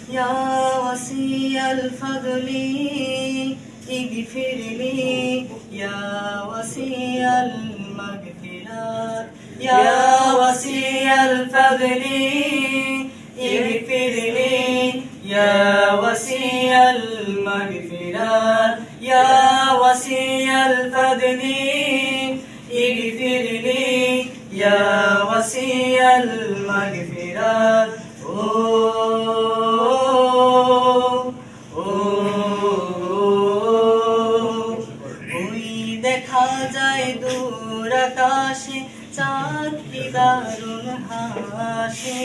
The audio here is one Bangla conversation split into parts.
يا وسيع الفضل اغفر لي يا وسيع المغفرات يا وسيع الفضل اغفر لي يا وسيع المغفرات يا وسيع الفضل اغفر لي يا وسيع المغفرات দেখা যায় দূর আকাশে চাঁদ কি দারুণ হাসে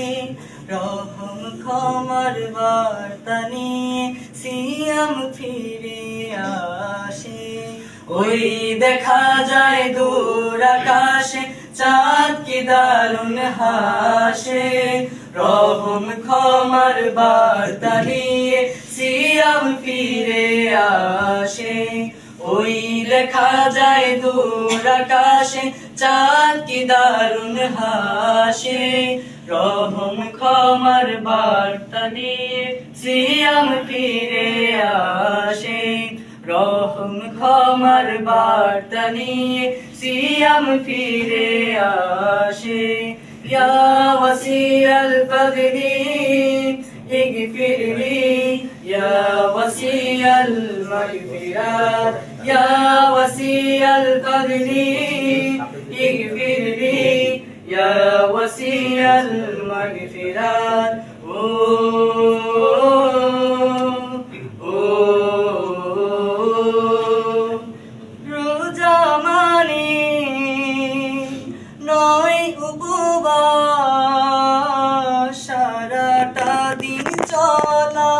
রহম ক্ষমার বার্তা নিয়ে সিয়াম ফিরে আসে ওই দেখা যায় দূর আকাশে চাঁদ কি দারুণ হাসে রহম ক্ষমার বার্তা নিয়ে সিয়াম ফিরে আসে ওই দেখা যায় দূর আকাশে চাঁদ কি দারুণ হাসে রহম ক্ষমার বার্তা নিয়ে সিয়াম ফিরে আসে রহম ক্ষমার বার্তা নিয়ে সিয়াম ফিরে আসে ইয়া ওয়াসিয়াল ফাদলি اغفر لي يا وسيع المغفرات يا وسيع الفضل اغفر لي يا وسيع المغفرات রোজা মানে নয় উপবাস সারাটা দিন চলা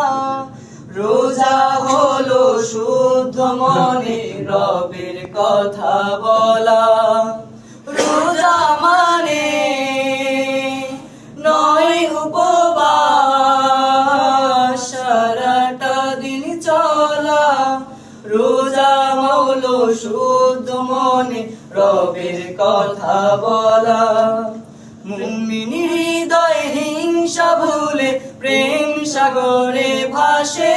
রোজা হলো শুদ্ধ মনে রবের কথা বলা রোজা মানে নয় উপবাস সারাটা দিন চলা রোজা হলো শুদ্ধ মনে রবের কথা বলা মুমিন হৃদয় হিংসা ভুলে প্রেম সাগরে ভাসে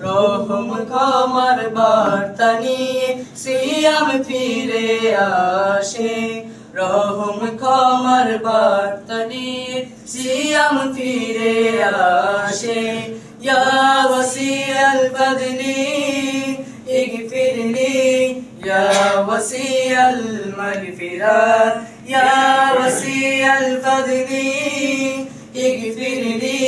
রহম ক্ষমার বার্তা নিয়ে সিয়াম ফিরে আসে রহম ক্ষমার বার্তা নিয়ে সিয়াম ফিরে আসে ইয়া ওয়াসিয়াল ফাদলি اغفر لي يا وسيع المغفرات يا وسيع الفضل اغفر لي